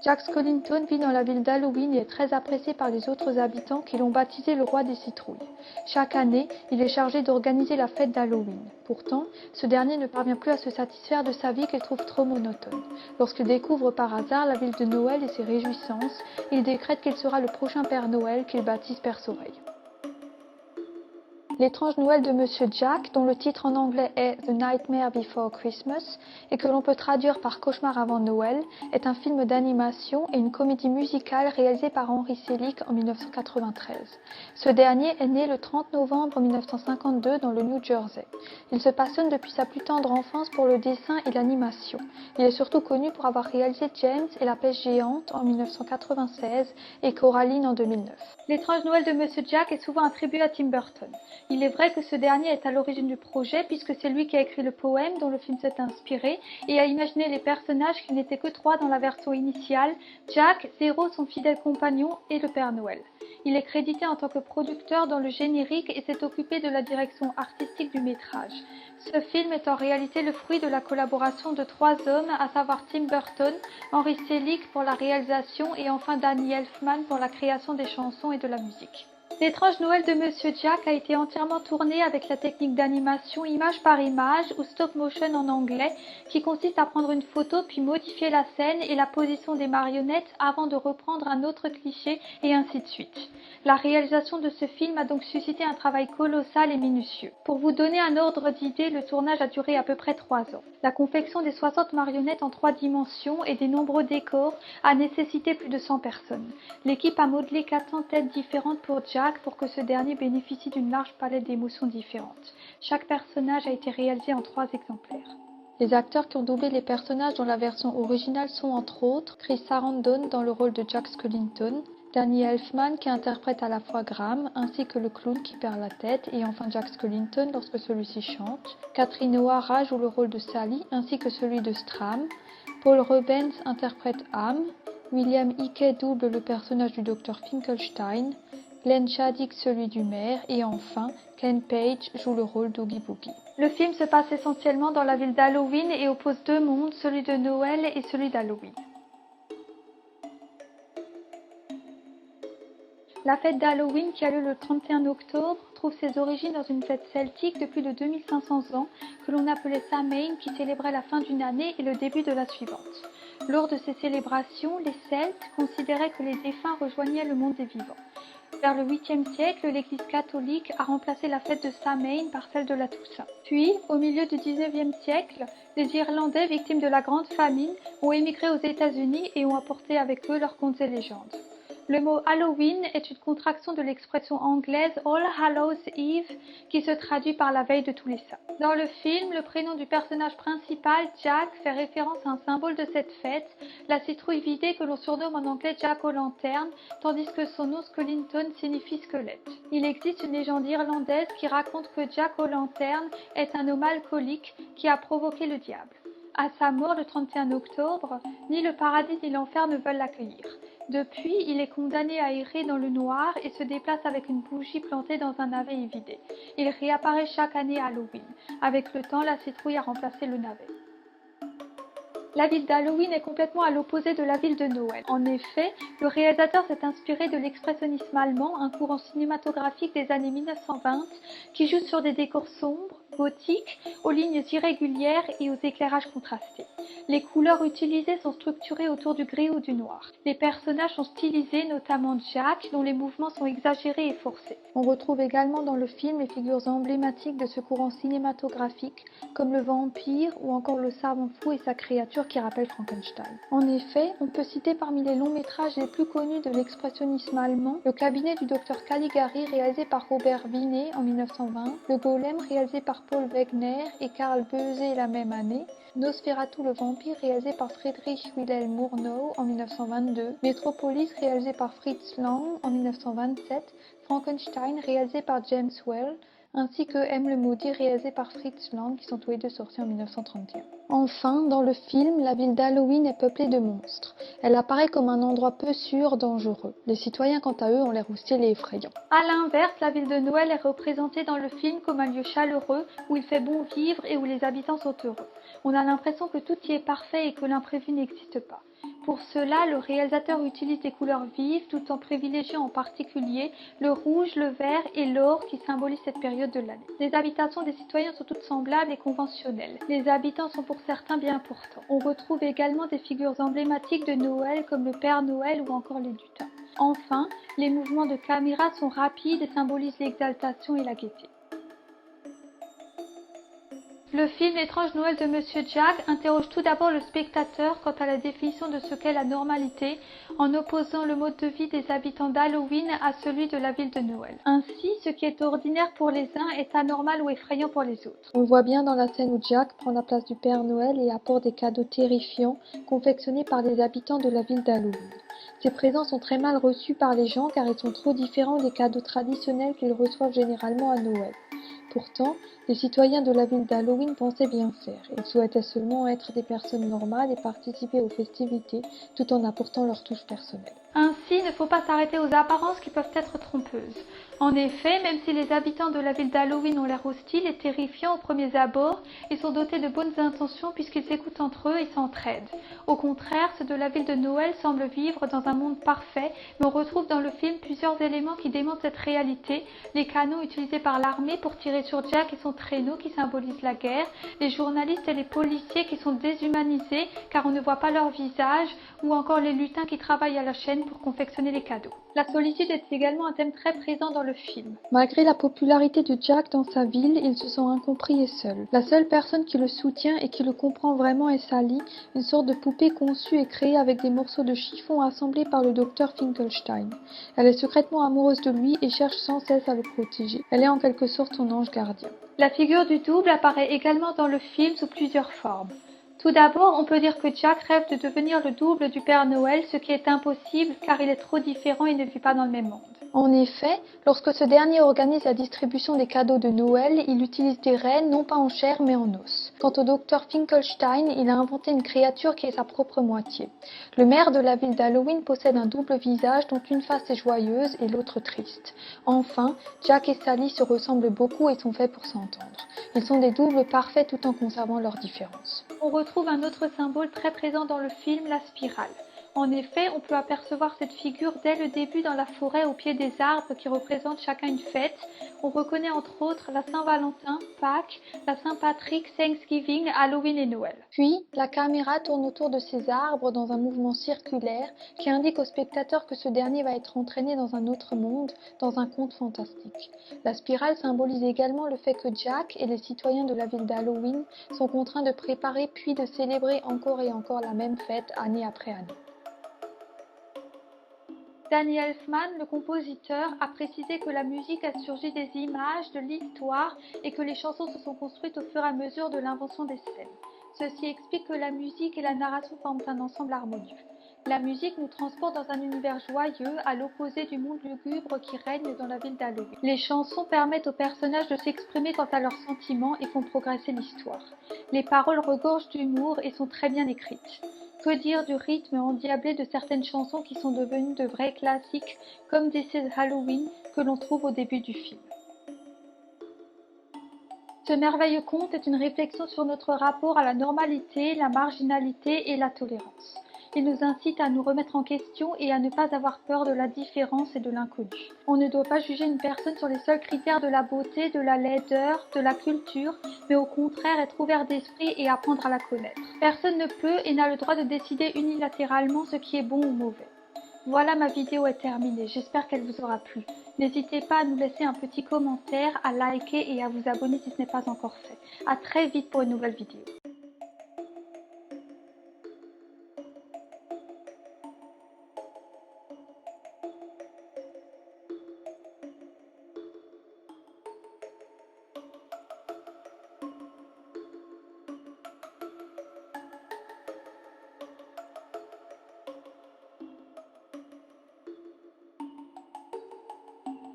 Jack Skellington vit dans la ville d'Halloween et est très apprécié par les autres habitants qui l'ont baptisé le roi des citrouilles. Chaque année, il est chargé d'organiser la fête d'Halloween. Pourtant, ce dernier ne parvient plus à se satisfaire de sa vie qu'il trouve trop monotone. Lorsqu'il découvre par hasard la ville de Noël et ses réjouissances, il décrète qu'il sera le prochain Père Noël qu'il baptise Père Soleil. L'étrange Noël de Monsieur Jack, dont le titre en anglais est The Nightmare Before Christmas et que l'on peut traduire par Cauchemar avant Noël, est un film d'animation et une comédie musicale réalisée par Henry Selick en 1993. Ce dernier est né le 30 novembre 1952 dans le New Jersey. Il se passionne depuis sa plus tendre enfance pour le dessin et l'animation. Il est surtout connu pour avoir réalisé James et la pêche géante en 1996 et Coraline en 2009. L'étrange Noël de Monsieur Jack est souvent attribué à Tim Burton. Il est vrai que ce dernier est à l'origine du projet puisque c'est lui qui a écrit le poème dont le film s'est inspiré et a imaginé les personnages qui n'étaient que 3 dans la version initiale, Jack, Zero, son fidèle compagnon et le Père Noël. Il est crédité en tant que producteur dans le générique et s'est occupé de la direction artistique du métrage. Ce film est en réalité le fruit de la collaboration de 3 hommes, à savoir Tim Burton, Henry Selick pour la réalisation et enfin Danny Elfman pour la création des chansons et de la musique. L'étrange Noël de Monsieur Jack a été entièrement tourné avec la technique d'animation image par image ou stop motion en anglais qui consiste à prendre une photo puis modifier la scène et la position des marionnettes avant de reprendre un autre cliché et ainsi de suite. La réalisation de ce film a donc suscité un travail colossal et minutieux. Pour vous donner un ordre d'idée, le tournage a duré à peu près 3 ans. La confection des 60 marionnettes en 3 dimensions et des nombreux décors a nécessité plus de 100 personnes. L'équipe a modelé 400 têtes différentes pour Jack pour que ce dernier bénéficie d'une large palette d'émotions différentes. Chaque personnage a été réalisé en 3 exemplaires. Les acteurs qui ont doublé les personnages dans la version originale sont entre autres Chris Sarandon dans le rôle de Jack Skellington, Danny Elfman qui interprète à la fois Graham ainsi que le clown qui perd la tête et enfin Jack Skellington lorsque celui-ci chante, Catherine O'Hara joue le rôle de Sally ainsi que celui de Stram, Paul Rubens interprète Ham, William Hickey double le personnage du Dr Finkelstein, Glenn Shadix celui du maire et enfin Ken Page joue le rôle d'Oogie Boogie. Le film se passe essentiellement dans la ville d'Halloween et oppose 2 mondes, celui de Noël et celui d'Halloween. La fête d'Halloween qui a lieu le 31 octobre trouve ses origines dans une fête celtique de plus de 2500 ans que l'on appelait Samhain qui célébrait la fin d'une année et le début de la suivante. Lors de ces célébrations, les Celtes considéraient que les défunts rejoignaient le monde des vivants. Vers le 8e siècle, l'Église catholique a remplacé la fête de Samhain par celle de la Toussaint. Puis, au milieu du 19e siècle, les Irlandais, victimes de la Grande Famine, ont émigré aux États-Unis et ont apporté avec eux leurs contes et légendes. Le mot Halloween est une contraction de l'expression anglaise All Hallows Eve qui se traduit par la veille de tous les saints. Dans le film, le prénom du personnage principal, Jack, fait référence à un symbole de cette fête, la citrouille vidée que l'on surnomme en anglais Jack-o'-lantern, tandis que son nom Skellington signifie squelette. Il existe une légende irlandaise qui raconte que Jack-o'-lantern est un homme alcoolique qui a provoqué le diable. À sa mort le 31 octobre, ni le paradis ni l'enfer ne veulent l'accueillir. Depuis, il est condamné à errer dans le noir et se déplace avec une bougie plantée dans un navet évidé. Il réapparaît chaque année à Halloween. Avec le temps, la citrouille a remplacé le navet. La ville d'Halloween est complètement à l'opposé de la ville de Noël. En effet, le réalisateur s'est inspiré de l'expressionnisme allemand, un courant cinématographique des années 1920 qui joue sur des décors sombres, gothiques, aux lignes irrégulières et aux éclairages contrastés. Les couleurs utilisées sont structurées autour du gris ou du noir. Les personnages sont stylisés, notamment Jack, dont les mouvements sont exagérés et forcés. On retrouve également dans le film les figures emblématiques de ce courant cinématographique, comme le vampire ou encore le savant fou et sa créature qui rappelle Frankenstein. En effet, on peut citer parmi les longs métrages les plus connus de l'expressionnisme allemand, Le cabinet du docteur Caligari réalisé par Robert Wiene en 1920, Le golem réalisé par Paul Wegener et Karl Böse la même année, Nosferatu le vampire réalisé par Friedrich Wilhelm Murnau en 1922, Metropolis réalisé par Fritz Lang en 1927, Frankenstein réalisé par James Whale, ainsi que M le maudit réalisé par Fritz Lang qui sont tous les deux sortis en 1931. Enfin, dans le film, la ville d'Halloween est peuplée de monstres. Elle apparaît comme un endroit peu sûr, dangereux. Les citoyens, quant à eux, ont l'air hostiles et effrayants. A l'inverse, la ville de Noël est représentée dans le film comme un lieu chaleureux, où il fait bon vivre et où les habitants sont heureux. On a l'impression que tout y est parfait et que l'imprévu n'existe pas. Pour cela, le réalisateur utilise des couleurs vives tout en privilégiant en particulier le rouge, le vert et l'or qui symbolisent cette période de l'année. Les habitations des citoyens sont toutes semblables et conventionnelles. Les habitants sont pour certains bien portants. On retrouve également des figures emblématiques de Noël comme le Père Noël ou encore les lutins. Enfin, les mouvements de caméra sont rapides et symbolisent l'exaltation et la gaieté. Le film L'étrange Noël de Monsieur Jack interroge tout d'abord le spectateur quant à la définition de ce qu'est la normalité, en opposant le mode de vie des habitants d'Halloween à celui de la ville de Noël. Ainsi, ce qui est ordinaire pour les uns est anormal ou effrayant pour les autres. On le voit bien dans la scène où Jack prend la place du Père Noël et apporte des cadeaux terrifiants confectionnés par les habitants de la ville d'Halloween. Ces présents sont très mal reçus par les gens car ils sont trop différents des cadeaux traditionnels qu'ils reçoivent généralement à Noël. Pourtant, les citoyens de la ville d'Halloween pensaient bien faire. Ils souhaitaient seulement être des personnes normales et participer aux festivités tout en apportant leur touche personnelle. Ainsi, il ne faut pas s'arrêter aux apparences qui peuvent être trompeuses. En effet, même si les habitants de la ville d'Halloween ont l'air hostiles et terrifiants aux premiers abords, ils sont dotés de bonnes intentions puisqu'ils s'écoutent entre eux et s'entraident. Au contraire, ceux de la ville de Noël semblent vivre dans un monde parfait, mais on retrouve dans le film plusieurs éléments qui démontrent cette réalité. Les canons utilisés par l'armée pour tirer sur Jack et son traîneau qui symbolise la guerre, les journalistes et les policiers qui sont déshumanisés car on ne voit pas leur visage, ou encore les lutins qui travaillent à la chaîne pour confectionner les cadeaux. La solitude est également un thème très présent dans le film. Malgré la popularité de Jack dans sa ville, il se sent incompris et seul. La seule personne qui le soutient et qui le comprend vraiment est Sally, une sorte de poupée conçue et créée avec des morceaux de chiffon assemblés par le docteur Finkelstein. Elle est secrètement amoureuse de lui et cherche sans cesse à le protéger. Elle est en quelque sorte son ange gardien. La figure du double apparaît également dans le film sous plusieurs formes. Tout d'abord, on peut dire que Jack rêve de devenir le double du Père Noël, ce qui est impossible car il est trop différent et ne vit pas dans le même monde. En effet, lorsque ce dernier organise la distribution des cadeaux de Noël, il utilise des rennes non pas en chair mais en os. Quant au docteur Finkelstein, il a inventé une créature qui est sa propre moitié. Le maire de la ville d'Halloween possède un double visage dont une face est joyeuse et l'autre triste. Enfin, Jack et Sally se ressemblent beaucoup et sont faits pour s'entendre. Ils sont des doubles parfaits tout en conservant leurs différences. On retrouve un autre symbole très présent dans le film, la spirale. En effet, on peut apercevoir cette figure dès le début dans la forêt au pied des arbres qui représentent chacun une fête. On reconnaît entre autres la Saint-Valentin, Pâques, la Saint-Patrick, Thanksgiving, Halloween et Noël. Puis, la caméra tourne autour de ces arbres dans un mouvement circulaire qui indique au spectateur que ce dernier va être entraîné dans un autre monde, dans un conte fantastique. La spirale symbolise également le fait que Jack et les citoyens de la ville d'Halloween sont contraints de préparer puis de célébrer encore et encore la même fête année après année. Danny Elfman, le compositeur, a précisé que la musique a surgi des images, de l'histoire et que les chansons se sont construites au fur et à mesure de l'invention des scènes. Ceci explique que la musique et la narration forment un ensemble harmonieux. La musique nous transporte dans un univers joyeux, à l'opposé du monde lugubre qui règne dans la ville d'Halloween. Les chansons permettent aux personnages de s'exprimer quant à leurs sentiments et font progresser l'histoire. Les paroles regorgent d'humour et sont très bien écrites. Que dire du rythme endiablé de certaines chansons qui sont devenues de vrais classiques, comme This is Halloween, que l'on trouve au début du film. Ce merveilleux conte est une réflexion sur notre rapport à la normalité, la marginalité et la tolérance. Il nous incite à nous remettre en question et à ne pas avoir peur de la différence et de l'inconnu. On ne doit pas juger une personne sur les seuls critères de la beauté, de la laideur, de la culture, mais au contraire être ouvert d'esprit et apprendre à la connaître. Personne ne peut et n'a le droit de décider unilatéralement ce qui est bon ou mauvais. Voilà, ma vidéo est terminée, j'espère qu'elle vous aura plu. N'hésitez pas à nous laisser un petit commentaire, à liker et à vous abonner si ce n'est pas encore fait. A très vite pour une nouvelle vidéo.